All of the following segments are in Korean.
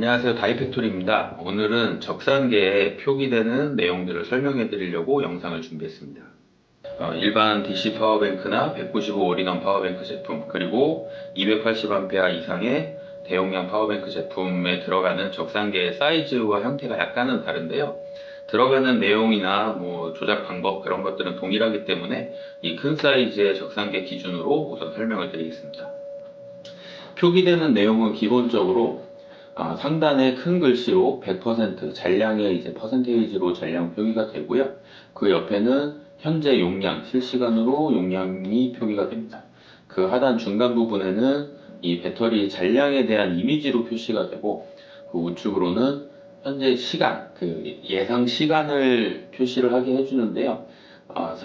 안녕하세요. 다이팩토리입니다. 오늘은 적산계에 표기되는 내용들을 설명해 드리려고 영상을 준비했습니다. 일반 DC 파워뱅크나 195 올인원 파워뱅크 제품, 그리고 280A 이상의 대용량 파워뱅크 제품에 들어가는 적산계의 사이즈와 형태가 약간은 다른데요. 들어가는 내용이나 조작 방법 그런 것들은 동일하기 때문에 이 큰 사이즈의 적산계 기준으로 우선 설명을 드리겠습니다. 표기되는 내용은 기본적으로 상단에 큰 글씨로 100% 잔량의 퍼센테이지로 잔량 표기가 되고요. 그 옆에는 현재 용량, 실시간으로 용량이 표기가 됩니다. 그 하단 중간 부분에는 이 배터리 잔량에 대한 이미지로 표시가 되고, 그 우측으로는 현재 시간, 그 예상 시간을 표시를 하게 해주는데요.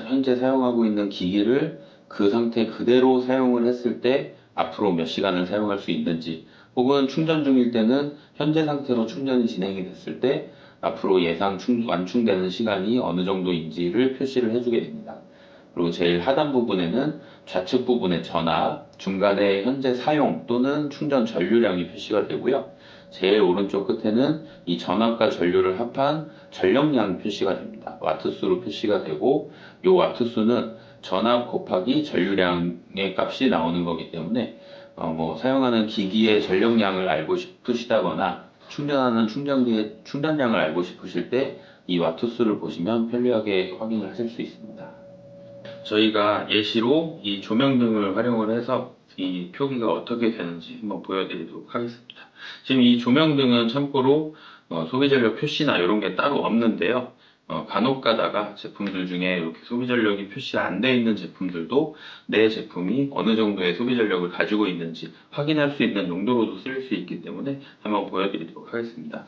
현재 사용하고 있는 기기를 그 상태 그대로 사용을 했을 때 앞으로 몇 시간을 사용할 수 있는지, 혹은 충전 중일 때는 현재 상태로 충전이 진행이 됐을 때 앞으로 예상 완충되는 시간이 어느 정도인지를 표시를 해주게 됩니다. 그리고 제일 하단 부분에는 좌측 부분의 전압, 중간에 현재 사용 또는 충전 전류량이 표시가 되고요. 제일 오른쪽 끝에는 이 전압과 전류를 합한 전력량 표시가 됩니다. 와트수로 표시가 되고, 이 와트수는 전압 곱하기 전류량의 값이 나오는 거기 때문에 사용하는 기기의 전력량을 알고 싶으시다거나 충전하는 충전기의 충전량을 알고 싶으실 때 이 와트수를 보시면 편리하게 확인을 하실 수 있습니다. 저희가 예시로 이 조명등을 활용을 해서 이 표기가 어떻게 되는지 한번 보여드리도록 하겠습니다. 지금 이 조명등은 참고로 소비전력 표시나 이런 게 따로 없는데요. 간혹 가다가 제품들 중에 이렇게 소비전력이 표시가 안 되어 있는 제품들도 내 제품이 어느 정도의 소비전력을 가지고 있는지 확인할 수 있는 용도로도 쓸 수 있기 때문에 한번 보여드리도록 하겠습니다.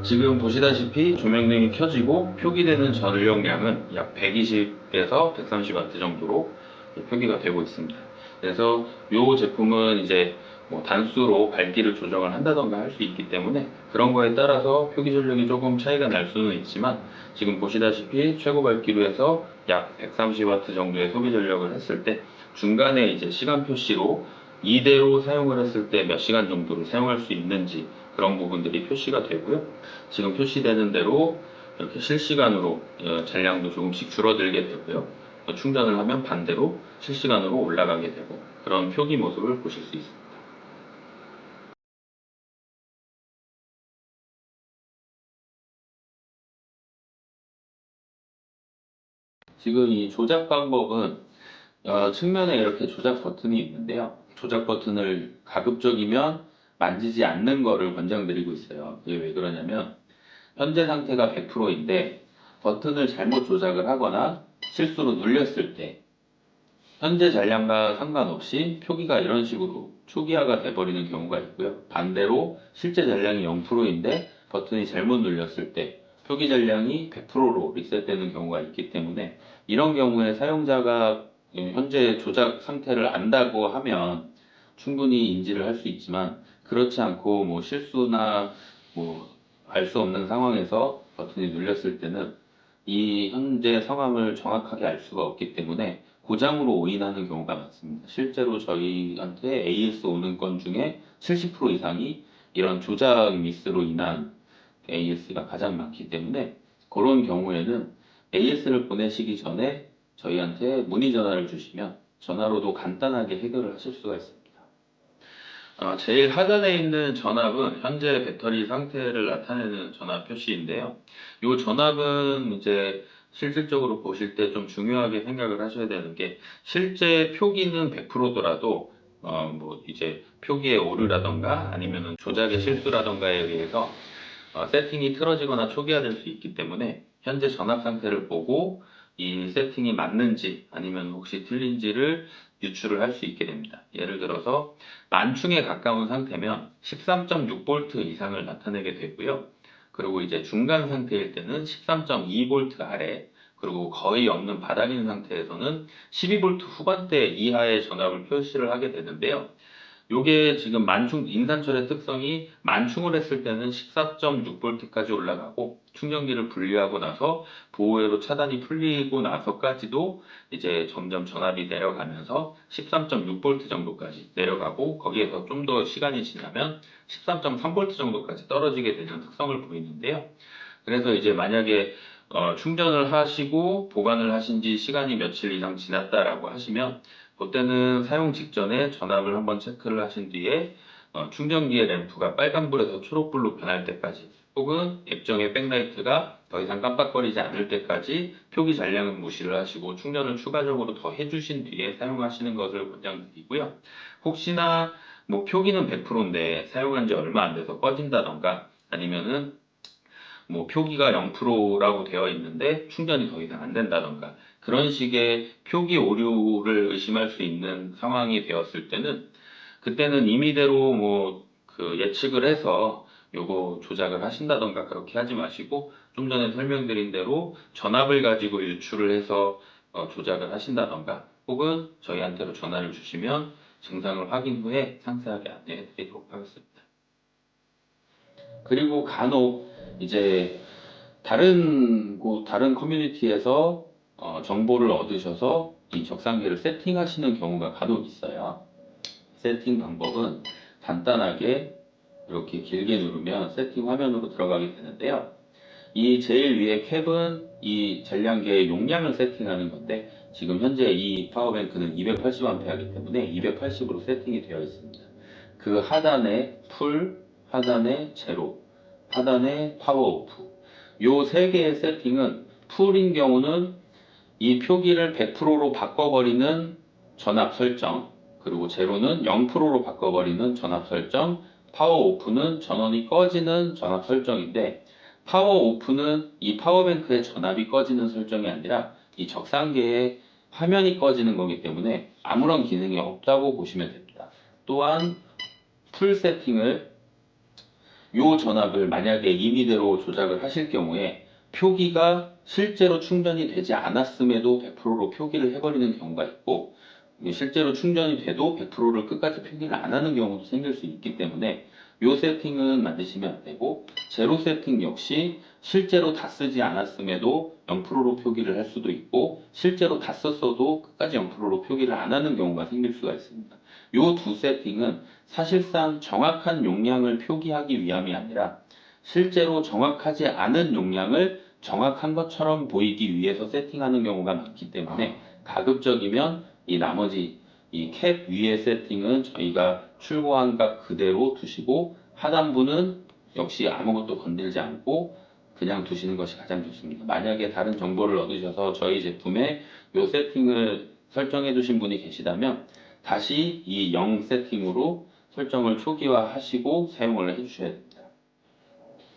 지금 보시다시피 조명등이 켜지고 표기되는 전력량은 약 120에서 130W 정도로 표기가 되고 있습니다. 그래서 이 제품은 이제 단수로 밝기를 조정을 한다던가 할 수 있기 때문에 그런 거에 따라서 표기 전력이 조금 차이가 날 수는 있지만, 지금 보시다시피 최고 밝기로 해서 약 130W 정도의 소비 전력을 했을 때 중간에 이제 시간 표시로 이대로 사용을 했을 때 몇 시간 정도를 사용할 수 있는지 그런 부분들이 표시가 되고요. 지금 표시되는 대로 이렇게 실시간으로 잔량도 조금씩 줄어들게 되고요. 충전을 하면 반대로 실시간으로 올라가게 되고, 그런 표기 모습을 보실 수 있습니다. 지금 이 조작 방법은 측면에 이렇게 조작 버튼이 있는데요. 조작 버튼을 가급적이면 만지지 않는 거를 권장드리고 있어요. 그게 왜 그러냐면, 현재 상태가 100%인데 버튼을 잘못 조작을 하거나 실수로 눌렸을 때 현재 잔량과 상관없이 표기가 이런 식으로 초기화가 돼버리는 경우가 있고요. 반대로 실제 잔량이 0%인데 버튼이 잘못 눌렸을 때 표기 잔량이 100%로 리셋되는 경우가 있기 때문에, 이런 경우에 사용자가 현재 조작 상태를 안다고 하면 충분히 인지를 할 수 있지만, 그렇지 않고 실수나 알 수 없는 상황에서 버튼이 눌렸을 때는 이 현재 상황을 정확하게 알 수가 없기 때문에 고장으로 오인하는 경우가 많습니다. 실제로 저희한테 AS 오는 건 중에 70% 이상이 이런 조작 미스로 인한 AS가 가장 많기 때문에, 그런 경우에는 AS를 보내시기 전에 저희한테 문의 전화를 주시면 전화로도 간단하게 해결을 하실 수가 있습니다. 제일 하단에 있는 전압은 현재 배터리 상태를 나타내는 전압 표시인데요. 이 전압은 이제 실질적으로 보실 때 좀 중요하게 생각을 하셔야 되는 게, 실제 표기는 100%더라도 이제 표기의 오류라던가 아니면 조작의 실수라던가에 의해서 세팅이 틀어지거나 초기화될 수 있기 때문에, 현재 전압 상태를 보고 이 세팅이 맞는지 아니면 혹시 틀린지를 유출을 할 수 있게 됩니다. 예를 들어서 만충에 가까운 상태면 13.6V 이상을 나타내게 되고요. 그리고 이제 중간 상태일 때는 13.2V 아래, 그리고 거의 없는 바닥인 상태에서는 12V 후반대 이하의 전압을 표시를 하게 되는데요. 요게 지금 인산철의 특성이 만충을 했을 때는 14.6V까지 올라가고 충전기를 분리하고 나서 보호회로 차단이 풀리고 나서까지도 이제 점점 전압이 내려가면서 13.6V 정도까지 내려가고 거기에서 좀 더 시간이 지나면 13.3V 정도까지 떨어지게 되는 특성을 보이는데요. 그래서 이제 만약에 충전을 하시고 보관을 하신 지 시간이 며칠 이상 지났다라고 하시면 그때는 사용 직전에 전압을 한번 체크를 하신 뒤에 충전기의 램프가 빨간불에서 초록불로 변할 때까지 혹은 액정의 백라이트가 더 이상 깜빡거리지 않을 때까지 표기 잔량은 무시를 하시고 충전을 추가적으로 더 해주신 뒤에 사용하시는 것을 권장드리고요. 혹시나 뭐 표기는 100%인데 사용한 지 얼마 안 돼서 꺼진다던가 아니면은 뭐 표기가 0%라고 되어 있는데 충전이 더 이상 안 된다던가 그런 식의 표기 오류를 의심할 수 있는 상황이 되었을 때는 그때는 임의대로 뭐 그 예측을 해서 요거 조작을 하신다던가 그렇게 하지 마시고 좀 전에 설명드린 대로 전압을 가지고 일출을 해서 조작을 하신다던가 혹은 저희한테로 전화를 주시면 증상을 확인 후에 상세하게 안내해 드리도록 하겠습니다. 그리고 간혹 이제 다른 커뮤니티에서 정보를 얻으셔서 이 적상기를 세팅하시는 경우가 간혹 있어요. 세팅 방법은 간단하게 이렇게 길게 누르면 세팅 화면으로 들어가게 되는데요. 이 제일 위에 캡은 이 전량계의 용량을 세팅하는 건데 지금 현재 이 파워뱅크는 280A이기 때문에 280으로 세팅이 되어 있습니다. 그 하단에 풀, 하단에 제로, 하단에 파워 오프 요 세 개의 세팅은 풀인 경우는 이 표기를 100%로 바꿔버리는 전압 설정 그리고 제로는 0%로 바꿔버리는 전압 설정 파워 오프는 전원이 꺼지는 전압 설정인데 파워 오프는 이 파워뱅크의 전압이 꺼지는 설정이 아니라 이 적상계의 화면이 꺼지는 거기 때문에 아무런 기능이 없다고 보시면 됩니다. 또한 풀 세팅을 요 전압을 만약에 임의대로 조작을 하실 경우에 표기가 실제로 충전이 되지 않았음에도 100%로 표기를 해버리는 경우가 있고 실제로 충전이 돼도 100%를 끝까지 표기를 안 하는 경우도 생길 수 있기 때문에 요 세팅은 만드시면 안 되고 제로 세팅 역시 실제로 다 쓰지 않았음에도 0%로 표기를 할 수도 있고 실제로 다 썼어도 끝까지 0%로 표기를 안 하는 경우가 생길 수가 있습니다. 요 두 세팅은 사실상 정확한 용량을 표기하기 위함이 아니라 실제로 정확하지 않은 용량을 정확한 것처럼 보이기 위해서 세팅하는 경우가 많기 때문에 가급적이면 이 나머지 이 캡 위의 세팅은 저희가 출고한 값 그대로 두시고 하단부는 역시 아무것도 건들지 않고 그냥 두시는 것이 가장 좋습니다. 만약에 다른 정보를 얻으셔서 저희 제품에 이 세팅을 설정해 두신 분이 계시다면 다시 이 0 세팅으로 설정을 초기화하시고 사용을 해주셔야 됩니다.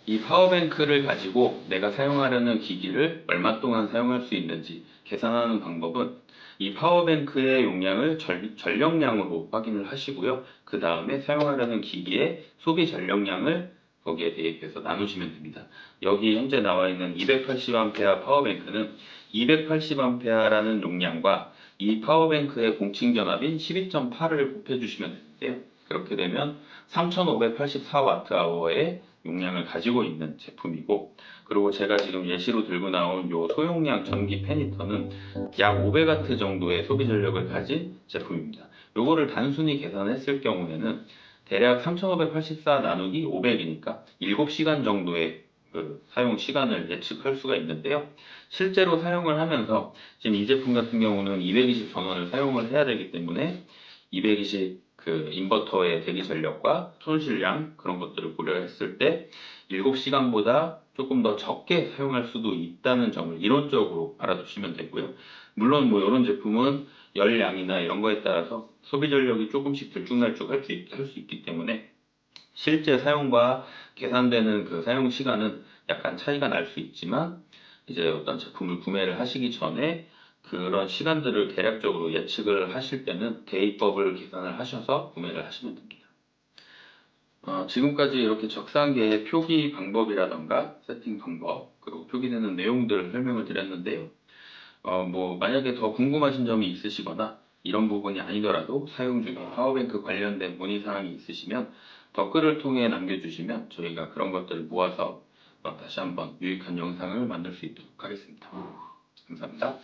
이 파워뱅크를 가지고 내가 사용하려는 기기를 얼마 동안 사용할 수 있는지 계산하는 방법은 이 파워뱅크의 용량을 전력량으로 확인을 하시고요. 그 다음에 사용하려는 기기의 소비 전력량을 거기에 대입해서 나누시면 됩니다. 여기 현재 나와 있는 280A 파워뱅크는 280A라는 용량과 이 파워뱅크의 공칭 전압인 12.8을 곱해주시면 되는데요. 그렇게 되면 3584Wh의 용량을 가지고 있는 제품이고 그리고 제가 지금 예시로 들고 나온 요 소용량 전기 페니터는 약 500W 정도의 소비 전력을 가진 제품입니다. 요거를 단순히 계산했을 경우에는 대략 3584 나누기 500이니까 7시간 정도의 그 사용 시간을 예측할 수가 있는데요. 실제로 사용을 하면서 지금 이 제품 같은 경우는 220 전원을 사용을 해야 되기 때문에 220 그 인버터의 대기 전력과 손실량 그런 것들을 고려했을 때 7시간보다 조금 더 적게 사용할 수도 있다는 점을 이론적으로 알아두시면 되고요. 물론 뭐 이런 제품은 열량이나 이런 거에 따라서 소비 전력이 조금씩 들쭉날쭉 할 수 있기 때문에 실제 사용과 계산되는 그 사용 시간은 약간 차이가 날 수 있지만 이제 어떤 제품을 구매를 하시기 전에 그런 시간들을 대략적으로 예측을 하실 때는 대입법을 계산을 하셔서 구매를 하시면 됩니다. 지금까지 이렇게 적상계의 표기 방법이라던가 세팅 방법 그리고 표기되는 내용들을 설명을 드렸는데요. 뭐 만약에 더 궁금하신 점이 있으시거나 이런 부분이 아니더라도 사용 중에 파워뱅크 관련된 문의사항이 있으시면 댓글을 통해 남겨주시면 저희가 그런 것들을 모아서 다시 한번 유익한 영상을 만들 수 있도록 하겠습니다. 감사합니다.